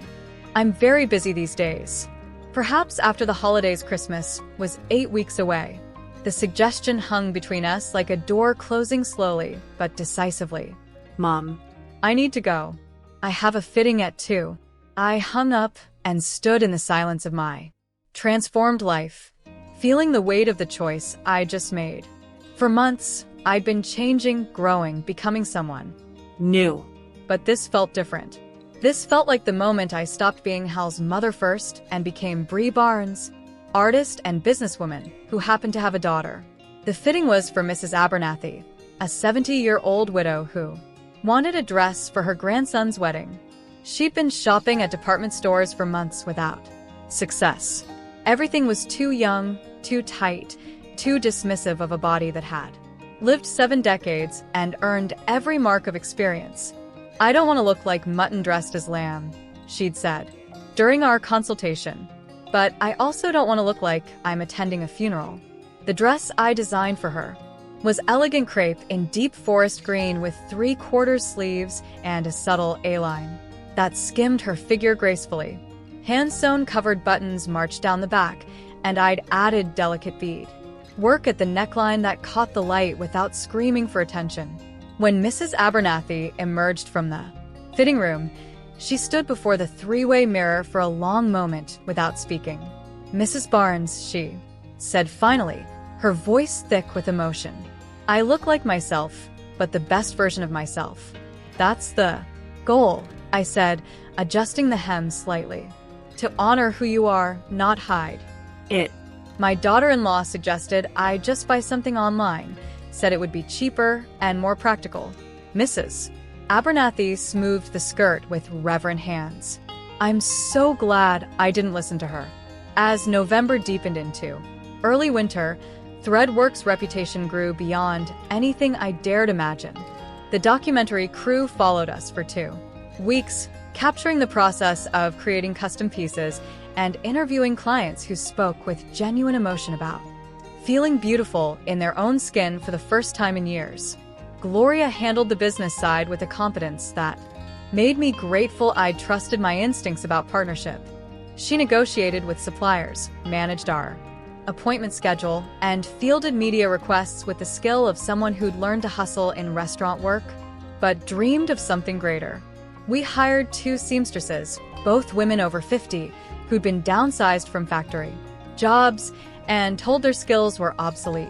I'm very busy these days. Perhaps after the holidays, Christmas was 8 weeks away. The suggestion hung between us like a door closing slowly but decisively. Mom. I need to go. I have a fitting at 2. I hung up and stood in the silence of my transformed life, feeling the weight of the choice I just made. For months, I'd been changing, growing, becoming someone New. but this felt different. This felt like the moment I stopped being Hal's mother first and became Bree Barnes, artist and businesswoman who happened to have a daughter. The fitting was for Mrs. Abernathy, a 70-year-old widow who wanted a dress for her grandson's wedding. She'd been shopping at department stores for months without success. Everything was too young, too tight, too dismissive of a body that had lived 7 decades and earned every mark of experience. I don't want to look like mutton dressed as lamb, she'd said during our consultation, but I also don't want to look like I'm attending a funeral. The dress I designed for her was elegant crepe in deep forest green with 3/4 sleeves and a subtle A-line that skimmed her figure gracefully. Hand-sewn covered buttons marched down the back, and I'd added delicate bead work at the neckline that caught the light without screaming for attention. When Mrs. Abernathy emerged from the fitting room, she stood before the 3-way mirror for a long moment without speaking. "Mrs. Barnes," she said finally, her voice thick with emotion. "I look like myself, but the best version of myself. That's the goal," I said, adjusting the hem slightly. "To honor who you are, not hide It. My daughter-in-law suggested I just buy something online, said it would be cheaper and more practical. Mrs. Abernathy smoothed the skirt with reverent hands. I'm so glad I didn't listen to her. As November deepened into early winter, Threadwork's reputation grew beyond anything I dared imagine. The documentary crew followed us for 2 weeks, capturing the process of creating custom pieces and interviewing clients who spoke with genuine emotion about feeling beautiful in their own skin for the first time in years. Gloria handled the business side with a competence that made me grateful I'd trusted my instincts about partnership. She negotiated with suppliers, managed our appointment schedule, and fielded media requests with the skill of someone who'd learned to hustle in restaurant work, but dreamed of something greater. We hired 2 seamstresses, both women over 50, who'd been downsized from factory jobs and told their skills were obsolete.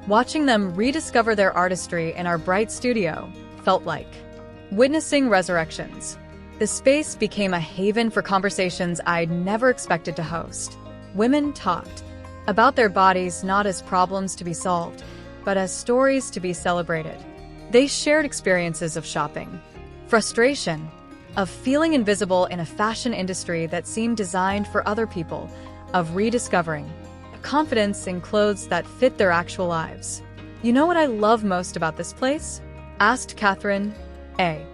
Watching them rediscover their artistry in our bright studio felt like witnessing resurrections. The space became a haven for conversations I'd never expected to host. Women talked about their bodies not as problems to be solved, but as stories to be celebrated. They shared experiences of shopping, frustration, of feeling invisible in a fashion industry that seemed designed for other people, of rediscovering confidence in clothes that fit their actual lives. "You know what I love most about this place?" asked Catherine, a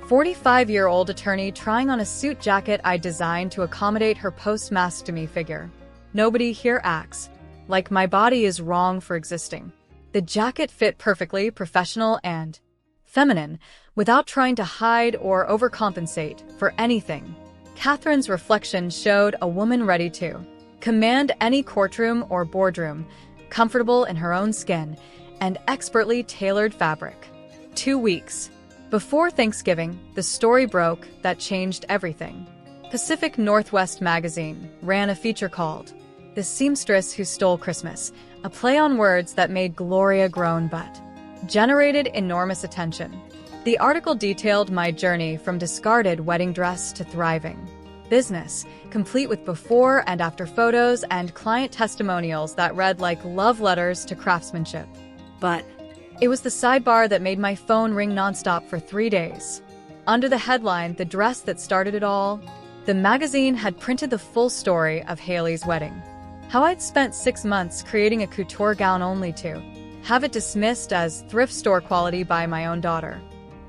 45-year-old attorney trying on a suit jacket I designed to accommodate her post-mastectomy figure. "Nobody here acts like my body is wrong for existing." The jacket fit perfectly, professional and feminine, without trying to hide or overcompensate for anything. Catherine's reflection showed a woman ready to command any courtroom or boardroom, comfortable in her own skin, and expertly tailored fabric. 2 weeks before Thanksgiving, the story broke that changed everything. Pacific Northwest magazine ran a feature called "The Seamstress Who Stole Christmas," a play on words that made Gloria groan but generated enormous attention. The article detailed my journey from discarded wedding dress to thriving business, complete with before and after photos and client testimonials that read like love letters to craftsmanship. But It was the sidebar that made my phone ring nonstop for 3 days. Under the headline, "The Dress That Started It All," the magazine had printed the full story of Haley's wedding. How I'd spent 6 months creating a couture gown only to have it dismissed as thrift store quality by my own daughter.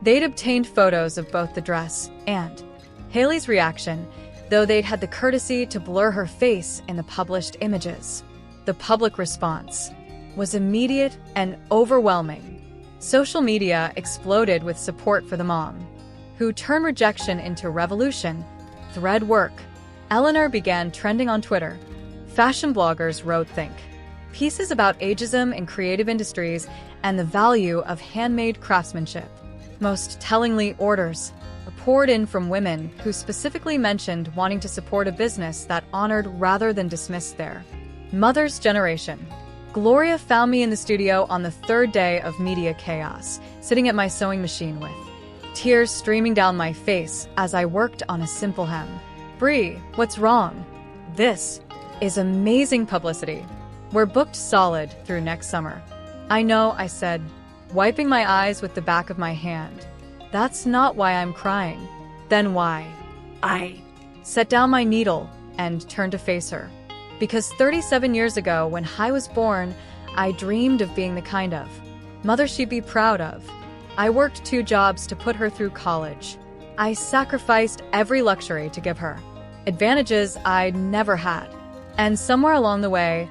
They'd obtained photos of both the dress and Haley's reaction, though they'd had the courtesy to blur her face in the published images. The public response was immediate and overwhelming. Social media exploded with support for the mom, who turned rejection into revolution. Thread work. Eleanor began trending on Twitter. Fashion bloggers wrote think pieces about ageism in creative industries and the value of handmade craftsmanship. Most tellingly, orders poured in from women who specifically mentioned wanting to support a business that honored rather than dismissed their mother's generation. Gloria found me in the studio on the third day of media chaos, sitting at my sewing machine with tears streaming down my face as I worked on a simple hem. "Brie, what's wrong?" "This is amazing publicity. We're booked solid through next summer." "I know," I said, wiping my eyes with the back of my hand. "That's not why I'm crying." "Then why?" I set down my needle and turned to face her. Because 37 years ago, when I was born, I dreamed of being the kind of mother she'd be proud of. I worked 2 jobs to put her through college. I sacrificed every luxury to give her advantages I'd never had. And somewhere along the way,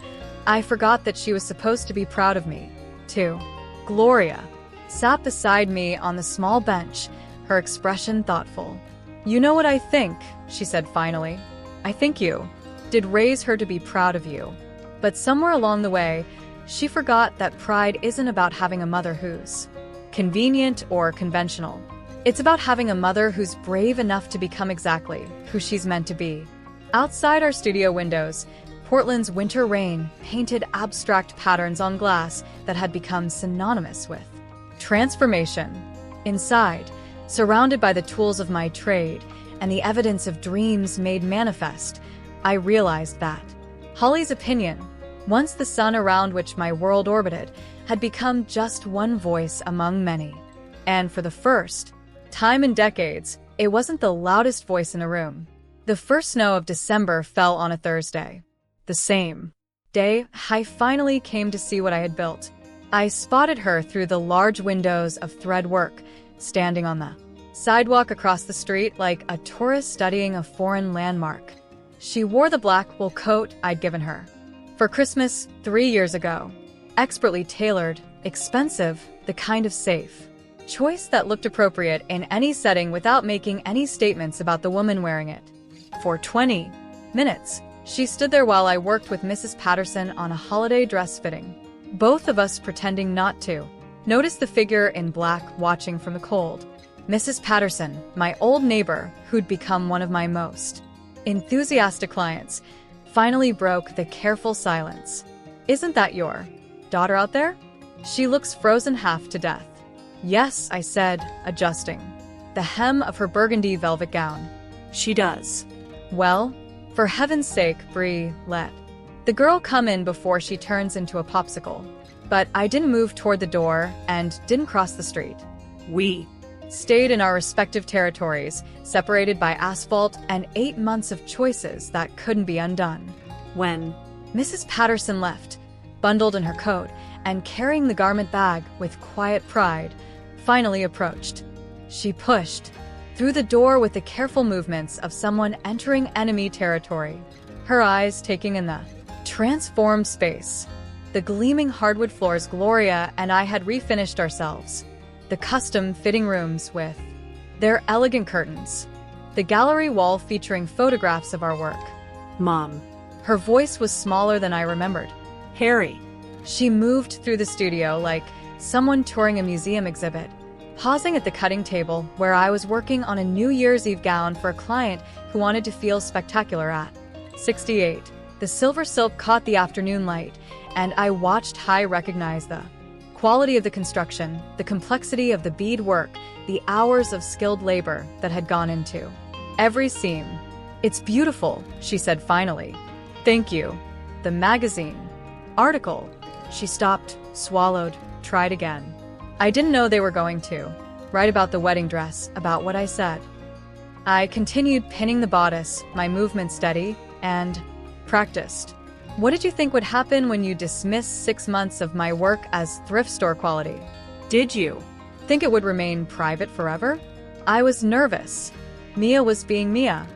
I forgot that she was supposed to be proud of me, too. Gloria sat beside me on the small bench, her expression thoughtful. "You know what I think," she said finally. "I think you did raise her to be proud of you." But somewhere along the way, she forgot that pride isn't about having a mother who's convenient or conventional. It's about having a mother who's brave enough to become exactly who she's meant to be. Outside our studio windows, Portland's winter rain painted abstract patterns on glass that had become synonymous with transformation. Inside, surrounded by the tools of my trade and the evidence of dreams made manifest, I realized that Holly's opinion, once the sun around which my world orbited, had become just one voice among many. And for the first time in decades, it wasn't the loudest voice in the room. The first snow of December fell on a Thursday. The same day, I finally came to see what I had built. I spotted her through the large windows of thread work, standing on the sidewalk across the street like a tourist studying a foreign landmark. She wore the black wool coat I'd given her for Christmas 3 years ago. Expertly tailored, expensive, the kind of safe choice that looked appropriate in any setting without making any statements about the woman wearing it. For 20 minutes, she stood there while I worked with Mrs. Patterson on a holiday dress fitting, both of us pretending not to notice the figure in black watching from the cold. Mrs. Patterson, my old neighbor who'd become one of my most enthusiastic clients, finally broke the careful silence. "Isn't that your daughter out there? She looks frozen half to death." "Yes," I said, adjusting the hem of her burgundy velvet gown. She does. "Well, for heaven's sake, Brie, let the girl come in before she turns into a popsicle." But I didn't move toward the door and didn't cross the street. We stayed in our respective territories, separated by asphalt and 8 months of choices that couldn't be undone. When Mrs. Patterson left, bundled in her coat and carrying the garment bag with quiet pride, finally approached. She pushed through the door with the careful movements of someone entering enemy territory, her eyes taking in the transformed space. The gleaming hardwood floors Gloria and I had refinished ourselves, the custom fitting rooms with their elegant curtains, the gallery wall featuring photographs of our work. Mom. Her voice was smaller than I remembered. Harry. She moved through the studio like someone touring a museum exhibit, pausing at the cutting table where I was working on a New Year's Eve gown for a client who wanted to feel spectacular at 68. The silver silk caught the afternoon light, and I watched I recognize the quality of the construction, the complexity of the bead work, the hours of skilled labor that had gone into every seam. "It's beautiful," she said finally. "Thank you." "The magazine article." She stopped, swallowed, tried again. I didn't know they were going to write about the wedding dress, about what I said. I continued pinning the bodice, my movement steady, and practiced What did you think would happen when you dismissed 6 months of my work as thrift store quality? Did you? Think it would remain private forever? I was nervous. Mia was being Mia.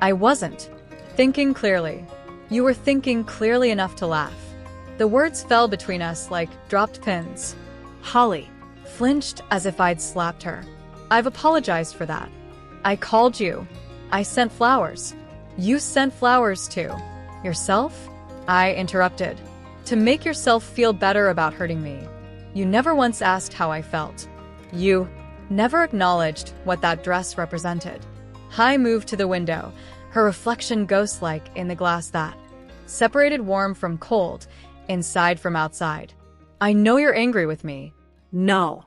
I wasn't. Thinking clearly. You were thinking clearly enough to laugh. The words fell between us like dropped pins. Holly. Flinched as if I'd slapped her. I've apologized for that. I called you. I sent flowers. You sent flowers too. Yourself? I interrupted. To make yourself feel better about hurting me. You never once asked how I felt. You never acknowledged what that dress represented. Hai moved to the window, her reflection ghost-like in the glass that separated warm from cold, inside from outside. I know you're angry with me. No.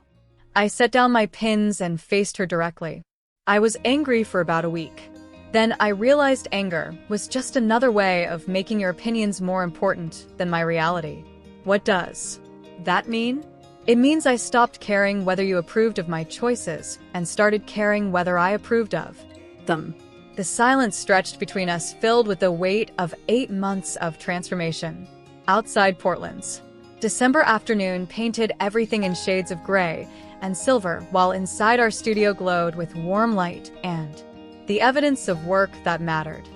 I set down my pins and faced her directly. I was angry for about a week. Then I realized anger was just another way of making your opinions more important than my reality. What does that mean? It means I stopped caring whether you approved of my choices and started caring whether I approved of them. The silence stretched between us, filled with the weight of 8 months of transformation. Outside Portland's December afternoon painted everything in shades of gray and silver, while inside our studio glowed with warm light and the evidence of work that mattered.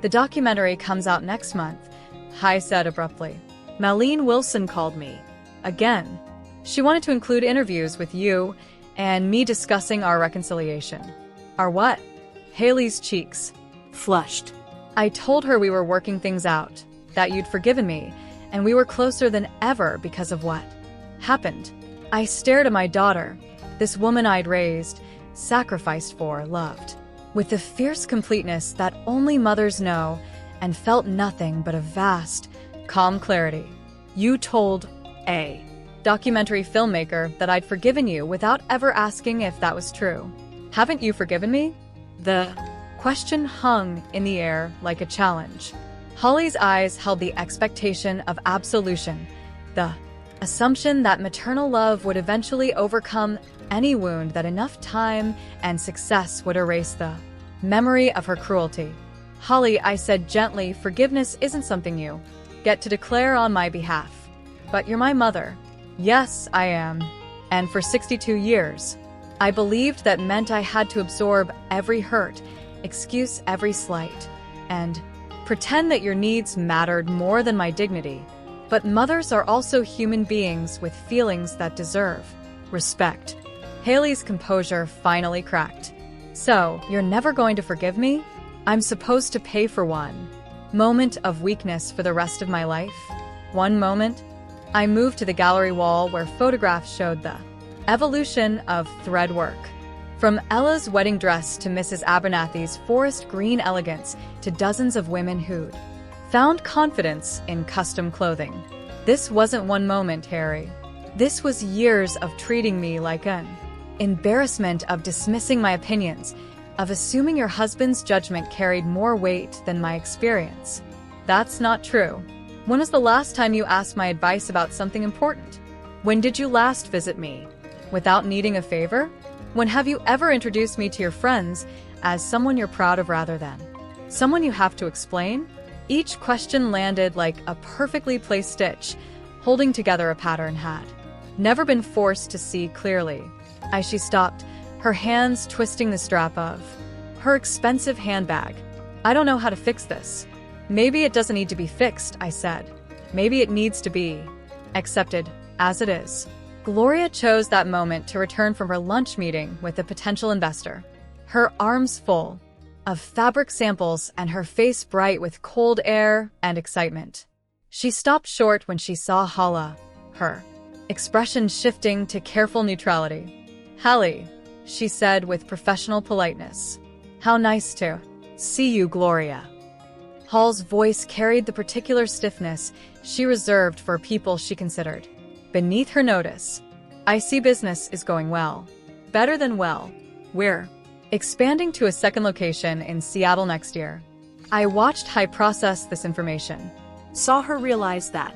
The documentary comes out next month, Hai said abruptly. Malene Wilson called me. Again. She wanted to include interviews with you and me discussing our reconciliation. Our what? Haley's cheeks flushed. I told her we were working things out, that you'd forgiven me, and we were closer than ever because of what happened. I stared at my daughter, this woman I'd raised, sacrificed for, loved, with the fierce completeness that only mothers know, and felt nothing but a vast, calm clarity. You told a documentary filmmaker that I'd forgiven you without ever asking if that was true. Haven't you forgiven me? The question hung in the air like a challenge. Holly's eyes held the expectation of absolution, the assumption that maternal love would eventually overcome any wound, that enough time and success would erase the memory of her cruelty. Holly, I said gently, forgiveness isn't something you get to declare on my behalf. But you're my mother. Yes, I am. And for 62 years, I believed that meant I had to absorb every hurt, excuse every slight, and pretend that your needs mattered more than my dignity. But mothers are also human beings with feelings that deserve respect. Haley's composure finally cracked. So, you're never going to forgive me? I'm supposed to pay for one moment of weakness for the rest of my life? One moment? I moved to the gallery wall where photographs showed the evolution of thread work. From Ella's wedding dress to Mrs. Abernathy's forest green elegance to dozens of women who'd found confidence in custom clothing. This wasn't one moment, Harry. This was years of treating me like an embarrassment, of dismissing my opinions, of assuming your husband's judgment carried more weight than my experience. That's not true. When was the last time you asked my advice about something important? When did you last visit me without needing a favor? When have you ever introduced me to your friends as someone you're proud of rather than someone you have to explain? Each question landed like a perfectly placed stitch, holding together a pattern had never been forced to see clearly. As she stopped, her hands twisting the strap of her expensive handbag. I don't know how to fix this. Maybe it doesn't need to be fixed, I said. Maybe it needs to be accepted as it is. Gloria chose that moment to return from her lunch meeting with a potential investor, her arms full of fabric samples and her face bright with cold air and excitement. She stopped short when she saw Hala, her expression shifting to careful neutrality. Hallie, she said with professional politeness. How nice to see you, Gloria. Hall's voice carried the particular stiffness she reserved for people she considered beneath her notice. I see business is going well. Better than well. We're expanding to a second location in Seattle next year. I watched Hai process this information. Saw her realize that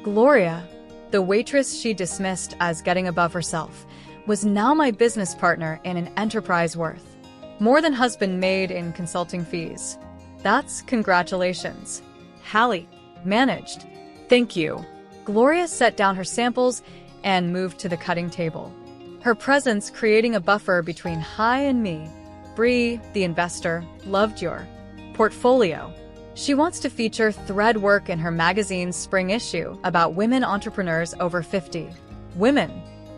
Gloria, the waitress she dismissed as getting above herself, was now my business partner in an enterprise worth more than husband made in consulting fees. That's congratulations. Hallie. Managed. Thank you. Gloria set down her samples and moved to the cutting table, her presence creating a buffer between Hai and me. Bree, the investor, loved your portfolio. She wants to feature thread work in her magazine's spring issue about women entrepreneurs over 50. Women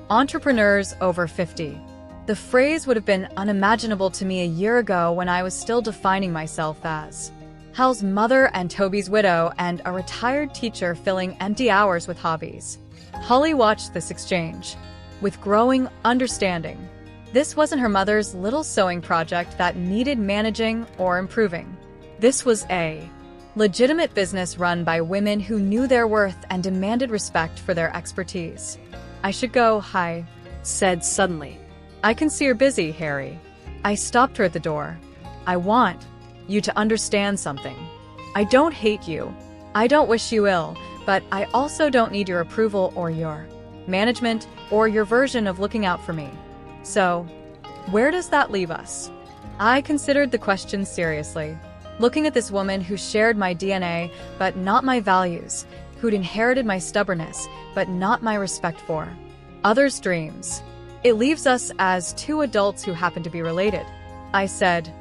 entrepreneurs over 50. The phrase would have been unimaginable to me a year ago when I was still defining myself as Hal's mother and Toby's widow and a retired teacher filling empty hours with hobbies. Holly watched this exchange with growing understanding. This wasn't her mother's little sewing project that needed managing or improving. This was a legitimate business run by women who knew their worth and demanded respect for their expertise. I should go, Hai Said suddenly. I can see you're busy, Harry. I stopped her at the door. I want you to understand something. I don't hate you. I don't wish you ill, but I also don't need your approval or your management or your version of looking out for me. So, where does that leave us? I considered the question seriously, looking at this woman who shared my DNA but not my values, who'd inherited my stubbornness but not my respect for others' dreams. It leaves us as two adults who happen to be related. I said,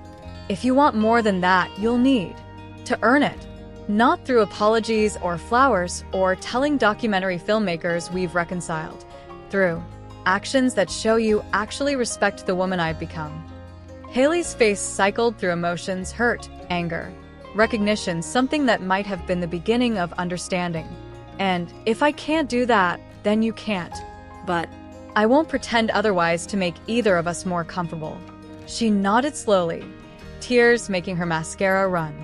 if you want more than that, you'll need to earn it. Not through apologies or flowers or telling documentary filmmakers we've reconciled. Through actions that show you actually respect the woman I've become. Haley's face cycled through emotions: hurt, anger, recognition, something that might have been the beginning of understanding. And if I can't do that, then you can't. But I won't pretend otherwise to make either of us more comfortable. She nodded slowly, tears making her mascara run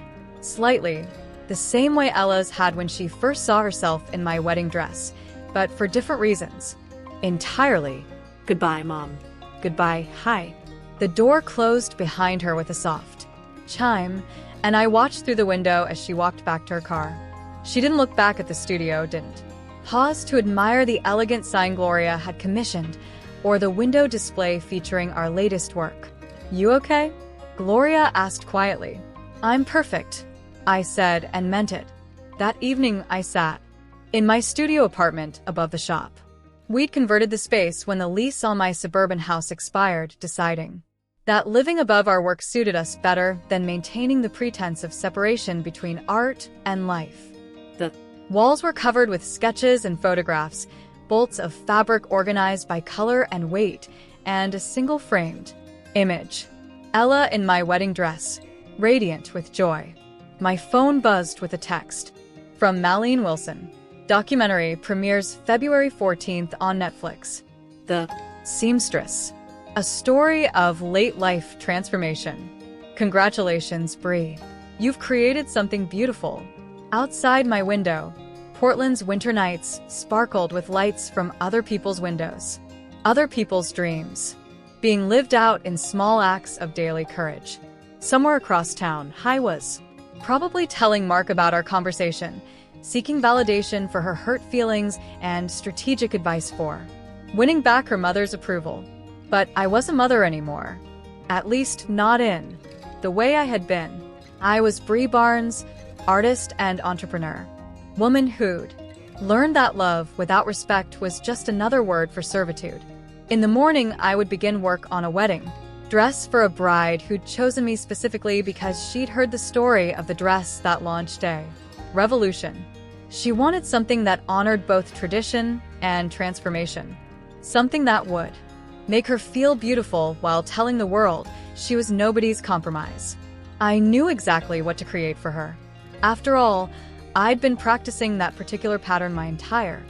slightly, the same way Ella's had when she first saw herself in my wedding dress, but for different reasons. Entirely. Goodbye, Mom. Goodbye, Hai. The door closed behind her with a soft chime, and I watched through the window as she walked back to her car. She didn't look back at the studio, didn't pause to admire the elegant sign Gloria had commissioned, or the window display featuring our latest work. You okay? Gloria asked quietly. I'm perfect, I said, and meant it. That evening I sat in my studio apartment above the shop. We'd converted the space when the lease on my suburban house expired, deciding that living above our work suited us better than maintaining the pretense of separation between art and life. The walls were covered with sketches and photographs, bolts of fabric organized by color and weight, and a single framed image. Ella in my wedding dress, radiant with joy. My phone buzzed with a text from Malene Wilson. Documentary premieres February 14th on Netflix. The Seamstress. A story of late life transformation. Congratulations, Bree. You've created something beautiful. Outside my window, Portland's winter nights sparkled with lights from other people's windows. Other people's dreams. Being lived out in small acts of daily courage. Somewhere across town, Hai was probably telling Mark about our conversation, seeking validation for her hurt feelings and strategic advice for winning back her mother's approval. But I wasn't mother anymore. At least not in the way I had been. I was Bree Barnes, artist and entrepreneur. Woman who'd learned that love without respect was just another word for servitude. In the morning, I would begin work on a wedding dress for a bride who'd chosen me specifically because she'd heard the story of the dress that launched a revolution. She wanted something that honored both tradition and transformation. Something that would make her feel beautiful while telling the world she was nobody's compromise. I knew exactly what to create for her. After all, I'd been practicing that particular pattern my entire